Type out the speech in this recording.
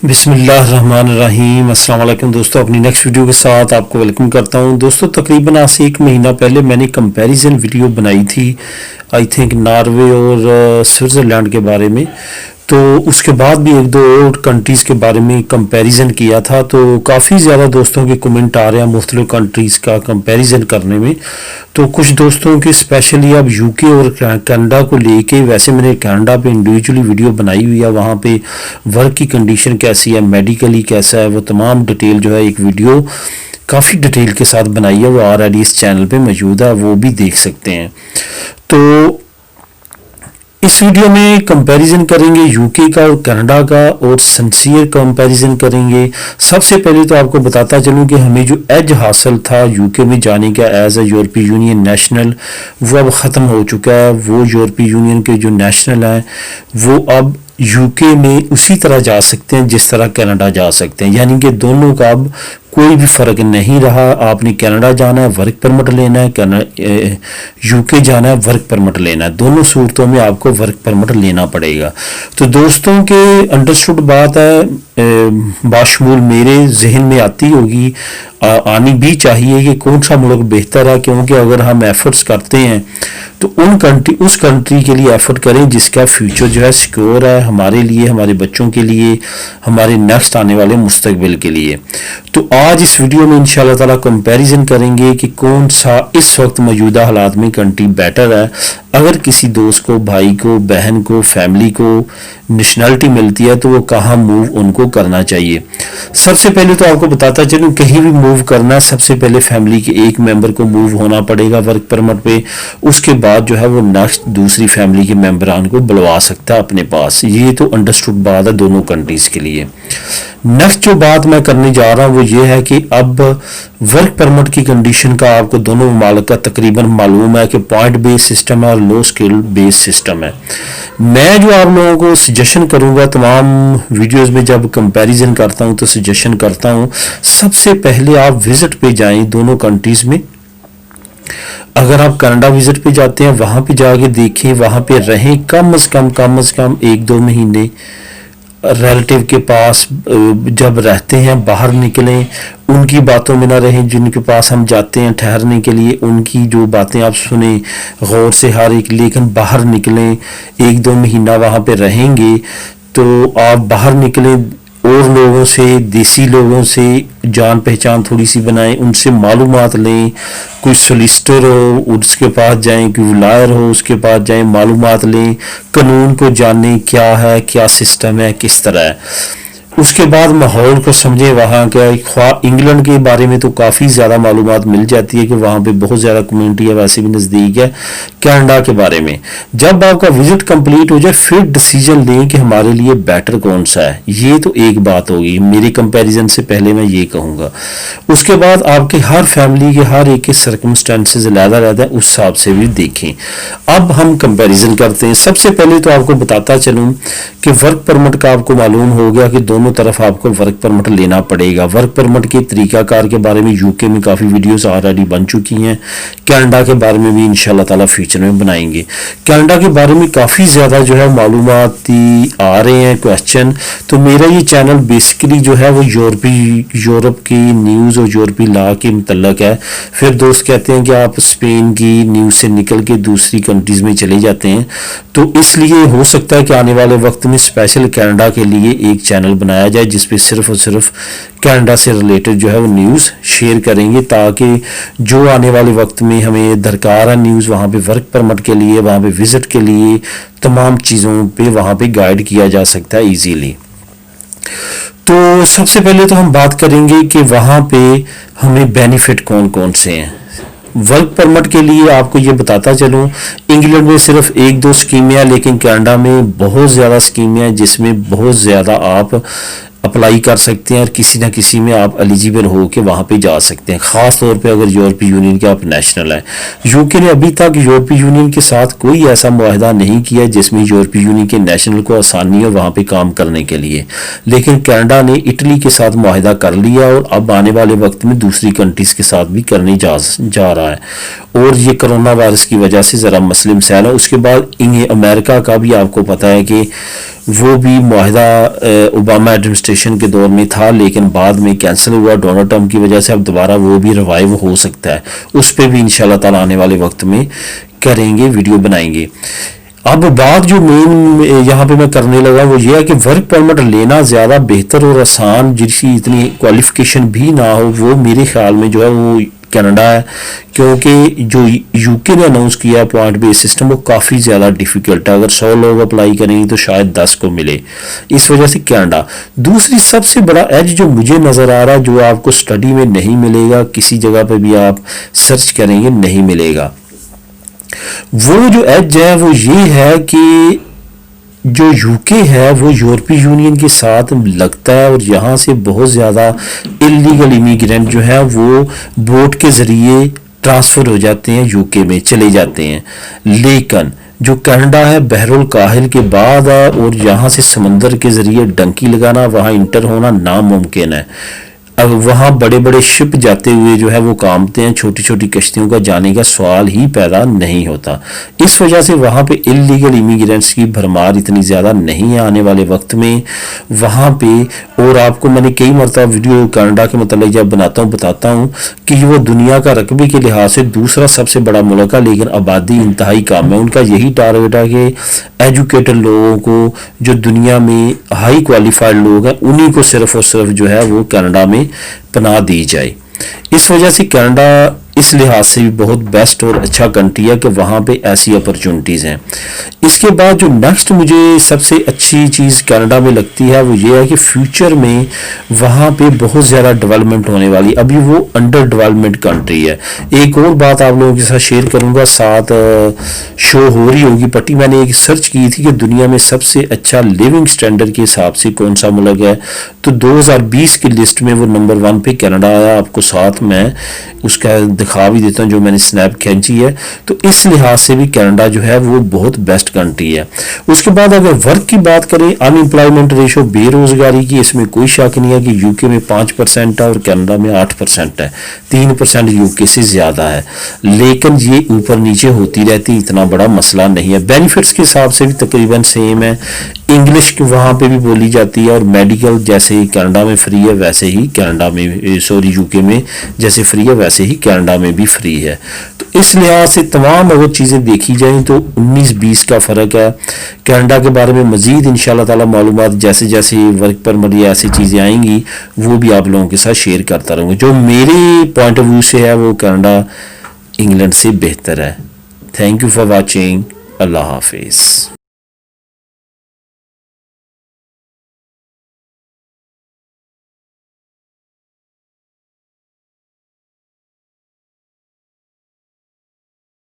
बिस्मिल्लाहिर्रहमानिर्रहीम। अस्सलाम वालेकुम दोस्तों, अपनी नेक्स्ट वीडियो के साथ आपको वेलकम करता हूं। दोस्तों तकरीबन आज से 1 महीना पहले मैंने कंपैरिजन वीडियो बनाई थी, आई थिंक नॉर्वे और स्विट्ज़रलैंड के बारे में। तो उसके बाद भी 1-2 और कंट्रीज़ के बारे में कंपैरिजन किया था। तो काफ़ी ज़्यादा दोस्तों के कमेंट आ रहे हैं मुख्तलिफ कंट्रीज़ का कंपैरिजन करने में। तो कुछ दोस्तों के स्पेशली अब यूके और कनाडा को लेके, वैसे मैंने कनाडा पे इंडिविजुअली वीडियो बनाई हुई है, वहाँ पे वर्क की कंडीशन कैसी है, मेडिकली कैसा है, वो तमाम डिटेल जो है एक वीडियो काफ़ी डिटेल के साथ बनाई है, वो ऑलरेडी इस चैनल पे मौजूद है, वो भी देख सकते हैं। तो इस वीडियो में कंपैरिजन करेंगे यूके का और कनाडा का, और सिंसियर कंपैरिजन करेंगे। सबसे पहले तो आपको बताता चलूं कि हमें जो एज हासिल था यूके में जाने का एज ए यूरोपीय यूनियन नेशनल, वो अब ख़त्म हो चुका है। वो यूरोपीय यूनियन के जो नेशनल हैं वो अब यूके में उसी तरह जा सकते हैं जिस तरह कनाडा जा सकते हैं, यानी कि दोनों का अब कोई भी फ़र्क नहीं रहा। आपने कनाडा जाना है वर्क परमिट लेना है, यूके जाना है वर्क परमिट लेना है, दोनों सूरतों में आपको वर्क परमिट लेना पड़ेगा। तो दोस्तों के अंडरस्टूड बात है, बाशमूल मेरे जहन में आती होगी, आनी भी चाहिए कि कौन सा मुल्क बेहतर है, क्योंकि अगर हम एफर्ट्स करते हैं तो उस कंट्री के लिए एफर्ट करें जिसका फ्यूचर जो है सिक्योर है हमारे लिए, हमारे बच्चों के लिए, हमारे नेक्स्ट आने वाले मुस्तकबिल के लिए। तो आज इस वीडियो में इंशाल्लाह ताला कंपैरिजन करेंगे कि कौन सा इस वक्त मौजूदा हालात में कंट्री बेटर है। अगर किसी दोस्त को, भाई को, बहन को, फैमिली को नेशनलिटी मिलती है तो वो कहाँ मूव उनको करना चाहिए। सबसे पहले तो आपको बताता चलूँ, कहीं भी मूव करना है सबसे पहले फैमिली के एक मेंबर को मूव होना पड़ेगा वर्क परमिट पे। उसके बाद जो है वो नेक्स्ट दूसरी फैमिली के मेंबरान को बुलवा सकता है अपने पास। ये तो अंडरस्टूड बात है दोनों कंट्रीज के लिए। नेक्स्ट जो बात मैं करने जा रहा हूँ वो ये है कि अब वर्क परमिट की कंडीशन का आपको दोनों ममालिक का तकरीबन मालूम है कि पॉइंट बेस्ड सिस्टम है और लो स्किल बेस्ड सिस्टम है। मैं जो आप लोगों को सजेशन करूंगा तमाम वीडियोस में जब कंपैरिजन करता हूं तो सजेशन करता हूं, सबसे पहले आप विजिट पे जाएं दोनों कंट्रीज में। अगर आप कनाडा विजिट पे जाते हैं वहां पे जाके देखें, वहां पे रहें कम से कम 1-2 महीने रिलेटिव के पास। जब रहते हैं बाहर निकलें, उनकी बातों में ना रहें जिनके पास हम जाते हैं ठहरने के लिए, उनकी जो बातें आप सुने गौर से हर एक, लेकिन बाहर निकलें 1-2 महीना वहाँ पे रहेंगे तो आप बाहर निकलें और लोगों से, देसी लोगों से जान पहचान थोड़ी सी बनाएं, उनसे मालूमात लें। कोई सोलिसिटर हो उसके पास जाएं, कोई लॉयर हो उसके पास जाएं, मालूमात लें, कानून को जानें क्या है, क्या सिस्टम है, किस तरह है। उसके बाद माहौल को समझें वहाँ का। इंग्लैंड के बारे में तो काफ़ी ज़्यादा मालूमात मिल जाती है कि वहाँ पे बहुत ज़्यादा कम्युनिटी है, वैसे भी नज़दीक है। कनाडा के बारे में जब आपका विजिट कंप्लीट हो जाए फिर डिसीजन लें कि हमारे लिए बेटर कौन सा है। ये तो एक बात होगी, मेरे कंपैरिजन से पहले मैं ये कहूँगा। उसके बाद आपके हर फैमिली के हर एक के सर्कमस्टेंसेस अलग रहता है, उस हिसाब से भी देखें। अब हम कंपैरिजन करते हैं। सबसे पहले तो आपको बताता चलूँ कि वर्क परमिट का आपको मालूम हो गया कि दोनों तरफ आपको वर्क परमिट लेना पड़ेगा। वर्क परमिट के तरीकाकार के बारे में यूके में काफ़ी वीडियोस ऑलरेडी बन चुकी हैं, कनाडा के बारे में भी इंशाल्लाह ताला फ्यूचर में बनाएंगे। कनाडा के बारे में काफ़ी ज़्यादा जो है मालूमाती आ रहे हैं क्वेश्चन। तो मेरा ये चैनल बेसिकली जो है वो यूरोप की न्यूज़ और यूरोपीय लॉ के मतलब है। फिर दोस्त कहते हैं कि आप स्पेन की न्यूज़ से निकल के दूसरी कंट्रीज़ में चले जाते हैं, तो इसलिए हो सकता है कि आने वाले वक्त में स्पेशल कनाडा के लिए एक चैनल बनाया जाए जिसपे सिर्फ और सिर्फ कनाडा से रिलेटेड जो है वो न्यूज़ शेयर करेंगे, ताकि जो आने वाले वक्त में हमें दरकार है न्यूज़ वहाँ पे वर्क परमिट के लिए, वहाँ पे विजिट के लिए, तमाम चीज़ों पे वहाँ पे गाइड किया जा सकता है इजीली। तो सबसे पहले तो हम बात करेंगे कि वहाँ पे हमें बेनिफिट कौन कौन से हैं। वर्क परमिट के लिए आपको ये बताता चलूँ, इंग्लैंड में सिर्फ 1-2 स्कीमें हैं, लेकिन कनाडा में बहुत ज़्यादा स्कीमें हैं जिसमें बहुत ज़्यादा आप अप्लाई कर सकते हैं और किसी ना किसी में आप एलिजिबल हो के वहाँ पे जा सकते हैं, ख़ास तौर पे अगर यूरोपीय यूनियन के आप नेशनल हैं। यूके ने अभी तक यूरोपीय यूनियन के साथ कोई ऐसा मुआहदा नहीं किया जिसमें यूरोपीय यूनियन के नेशनल को आसानी हो वहाँ पे काम करने के लिए, लेकिन कनाडा ने इटली के साथ मुआहदा कर लिया और अब आने वाले वक्त में दूसरी कंट्रीज़ के साथ भी करने जा रहा है। और ये कोरोना वायरस की वजह से ज़रा मसले मसाइल है। उसके बाद अमेरिका का भी आपको पता है कि वो भी मुआहदा ओबामा एडमिनिस्ट्रेशन एडमिनिस्ट्रेशन के दौर में था, लेकिन बाद में कैंसिल हुआ डोनाल्ड ट्रंप की वजह से। अब दोबारा वो भी रिवाइव हो सकता है, उस पर भी इंशाल्लाह ताला आने वाले वक्त में करेंगे, वीडियो बनाएंगे। अब बात जो मेन यहाँ पे मैं करने लगा वो ये है कि वर्क परमिट लेना ज़्यादा बेहतर और आसान, जिसकी इतनी क्वालिफिकेशन भी ना हो, वो मेरे ख्याल में जो है वो कनाडा है। क्योंकि जो यूके ने अनाउंस किया पॉइंट बेस सिस्टम, वो काफ़ी ज़्यादा डिफ़िकल्ट है। अगर 100 लोग अप्लाई करेंगे तो शायद 10 को मिले, इस वजह से कनाडा। दूसरी सबसे बड़ा एज जो मुझे नज़र आ रहा है, जो आपको स्टडी में नहीं मिलेगा, किसी जगह पर भी आप सर्च करेंगे नहीं मिलेगा, वो जो एज है वो ये है कि जो यूके है वो यूरोपीय यूनियन के साथ लगता है, और यहाँ से बहुत ज़्यादा इलीगल इमिग्रेंट जो है वो बोट के ज़रिए ट्रांसफ़र हो जाते हैं, यूके में चले जाते हैं। लेकिन जो कनाडा है बहरुल काहिल के बाद है, और यहाँ से समंदर के ज़रिए डंकी लगाना, वहाँ इंटर होना नामुमकिन है। अब वहाँ बड़े बड़े शिप जाते हुए जो है वो कामते हैं, छोटी छोटी कश्तियों का जाने का सवाल ही पैदा नहीं होता। इस वजह से वहाँ पे इलीगल इमिग्रेंट्स की भरमार इतनी ज़्यादा नहीं है आने वाले वक्त में वहाँ पे। और आपको मैंने कई मरतबा वीडियो कनाडा के मतलब जब बनाता हूँ बताता हूँ कि वो दुनिया का रकबे के लिहाज से दूसरा सबसे बड़ा मुल्क है, लेकिन आबादी इंतहाई कम है। उनका यही टारगेट है कि एजुकेटेड लोगों को, जो दुनिया में हाई क्वालिफाइड लोग हैं, उन्हीं को सिर्फ और सिर्फ जो है वो कनाडा में पनाह दी जाए। इस वजह से कनाडा इस लिहाज से भी बहुत बेस्ट और अच्छा कंट्री है कि वहाँ पे ऐसी अपॉर्चुनिटीज़ हैं। इसके बाद जो नेक्स्ट मुझे सबसे अच्छी चीज़ कनाडा में लगती है वो ये है कि फ्यूचर में वहाँ पे बहुत ज़्यादा डेवलपमेंट होने वाली, अभी वो अंडर डेवलपमेंट कंट्री है। एक और बात आप लोगों के साथ शेयर करूँगा, साथ शो हो रही होगी पट्टी, मैंने एक सर्च की थी कि दुनिया में सबसे अच्छा लिविंग स्टैंडर्ड के हिसाब से कौन सा मुल्क है, तो 2020 की लिस्ट में वो नंबर 1 पे कनाडा आया। आपको साथ में उसका दिखा भी देता हूँ जो मैंने स्नैप खींची है। तो इस लिहाज से भी कनाडा जो है वो बहुत बेस्ट कंट्री है। उसके बाद अगर वर्क की बात करें, अनएम्प्लॉयमेंट रेशो, बेरोजगारी की, इसमें कोई शक नहीं है कि यूके में 5% है और कनाडा में 8% है, 3% यूके से ज़्यादा है। लेकिन ये ऊपर नीचे होती रहती, इतना बड़ा मसला नहीं है। बेनिफिट्स के हिसाब से भी तकरीबन सेम है। इंग्लिश वहाँ पे भी बोली जाती है, और मेडिकल जैसे ही कनाडा में फ्री है वैसे ही कनाडा में यूके में जैसे फ्री है वैसे ही कनाडा में भी फ्री है। तो इस लिहाज से तमाम अगर चीज़ें देखी जाएं तो 19-20 का फ़र्क है। कनाडा के बारे में मज़ीद इंशाल्लाह ताला मालूमात जैसे जैसे वर्क परमिट या ऐसी चीज़ें आएंगी वो भी आप लोगों के साथ शेयर करता रहूँगा। जो मेरे पॉइंट ऑफ व्यू से है वो कनाडा इंग्लैंड से बेहतर है। Thank you for watching. अल्लाह हाफिज़।